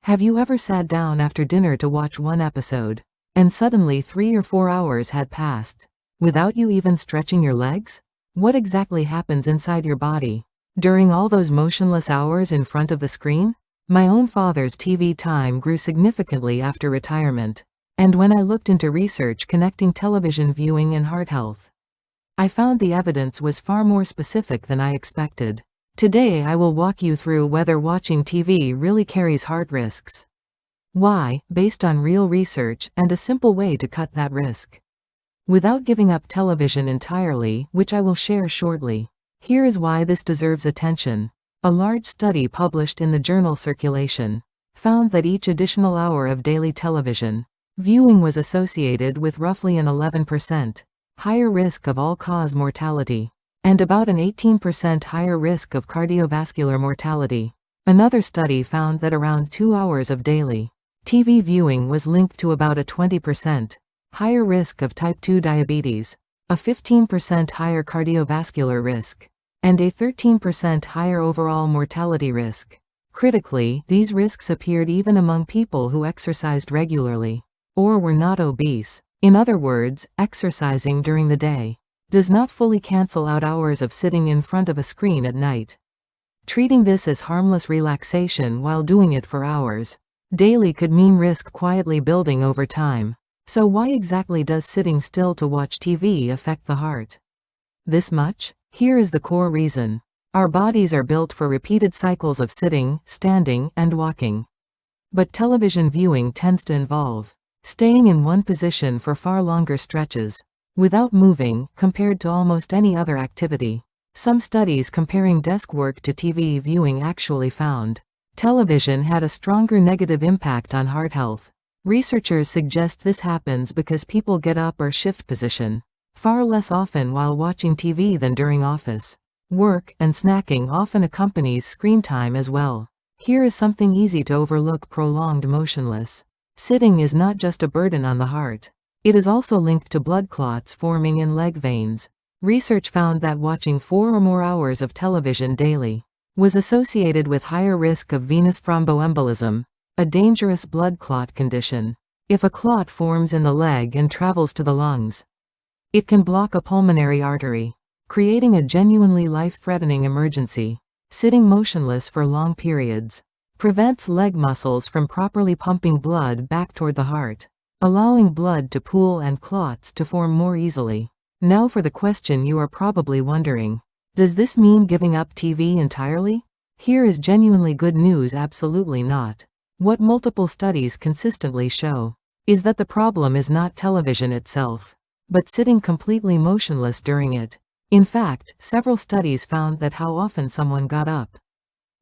Have you ever sat down after dinner to watch one episode, and suddenly 3 or 4 hours had passed, without you even stretching your legs? What exactly happens inside your body during all those motionless hours in front of the screen? My own father's TV time grew significantly after retirement, and when I looked into research connecting television viewing and heart health, I found the evidence was far more specific than I expected. Today I will walk you through whether watching TV really carries heart risks, why, based on real research, and a simple way to cut that risk without giving up television entirely, which I will share shortly. Here is why this deserves attention. A large study published in the journal Circulation found that each additional hour of daily television viewing was associated with roughly an 11% higher risk of all-cause mortality, and about an 18% higher risk of cardiovascular mortality. Another study found that around 2 hours of daily TV viewing was linked to about a 20% higher risk of type 2 diabetes, a 15% higher cardiovascular risk, and a 13% higher overall mortality risk. Critically, these risks appeared even among people who exercised regularly or were not obese. In other words, exercising during the day does not fully cancel out hours of sitting in front of a screen at night. Treating this as harmless relaxation while doing it for hours daily could mean risk quietly building over time. So why exactly does sitting still to watch TV affect the heart this much? Here is the core reason. Our bodies are built for repeated cycles of sitting, standing, and walking. But television viewing tends to involve staying in one position for far longer stretches, without moving, compared to almost any other activity. Some studies comparing desk work to TV viewing actually found television had a stronger negative impact on heart health. Researchers suggest this happens because people get up or shift position far less often while watching TV than during office work, and snacking often accompanies screen time as well. Here is something easy to overlook: prolonged motionless sitting is not just a burden on the heart. It is also linked to blood clots forming in leg veins. Research found that watching 4 or more hours of television daily was associated with higher risk of venous thromboembolism, a dangerous blood clot condition. If a clot forms in the leg and travels to the lungs, it can block a pulmonary artery, creating a genuinely life-threatening emergency. Sitting motionless for long periods prevents leg muscles from properly pumping blood back toward the heart, allowing blood to pool and clots to form more easily. Now for the question you are probably wondering: does this mean giving up TV entirely? Here is genuinely good news: absolutely not. What multiple studies consistently show is that the problem is not television itself, but sitting completely motionless during it. In fact, several studies found that how often someone got up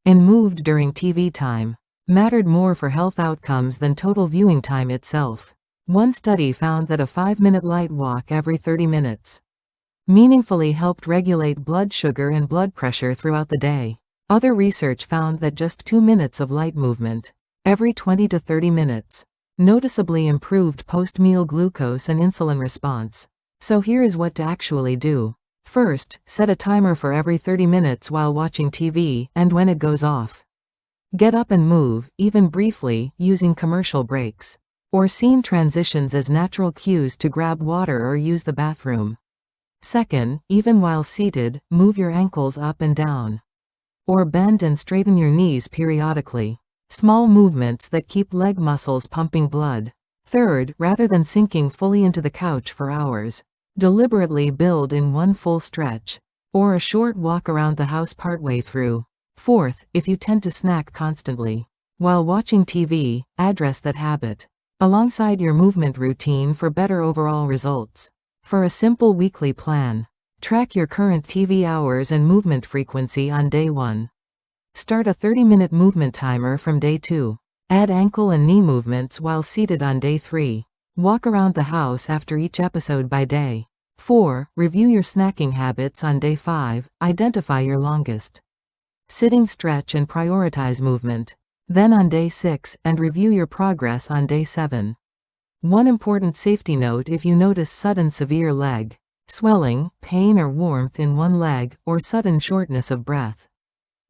and moved during TV time mattered more for health outcomes than total viewing time itself. One study found that a 5-minute light walk every 30 minutes meaningfully helped regulate blood sugar and blood pressure throughout the day. Other research found that just 2 minutes of light movement every 20 to 30 minutes noticeably improved post-meal glucose and insulin response. So here is what to actually do. First, set a timer for every 30 minutes while watching TV, and when it goes off, get up and move, even briefly, using commercial breaks or scene transitions as natural cues to grab water or use the bathroom. Second, even while seated, move your ankles up and down, or bend and straighten your knees periodically. Small movements that keep leg muscles pumping blood. Third, rather than sinking fully into the couch for hours, deliberately build in one full stretch, or a short walk around the house partway through. Fourth, if you tend to snack constantly while watching TV, address that habit alongside your movement routine for better overall results. For a simple weekly plan, track your current TV hours and movement frequency on day 1. Start a 30-minute movement timer from day 2. Add ankle and knee movements while seated on day 3. Walk around the house after each episode by day 4. Review your snacking habits on day 5. Identify your longest sitting stretch and prioritize movement. Then on day 6, and review your progress on day 7. One important safety note: if you notice sudden severe leg swelling, pain or warmth in one leg, or sudden shortness of breath,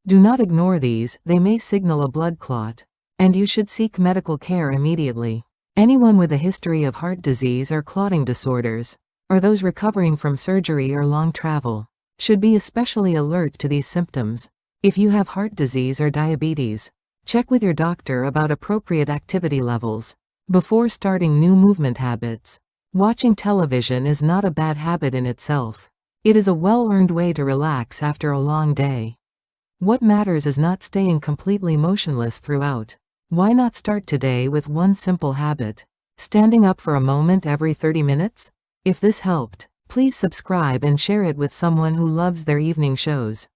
do not ignore these. They may signal a blood clot. and you should seek medical care immediately. Anyone with a history of heart disease or clotting disorders, or those recovering from surgery or long travel, should be especially alert to these symptoms. If you have heart disease or diabetes, check with your doctor about appropriate activity levels before starting new movement habits. Watching television is not a bad habit in itself. It is a well-earned way to relax after a long day. What matters is not staying completely motionless throughout. Why not start today with one simple habit? Standing up for a moment every 30 minutes? If this helped, please subscribe and share it with someone who loves their evening shows.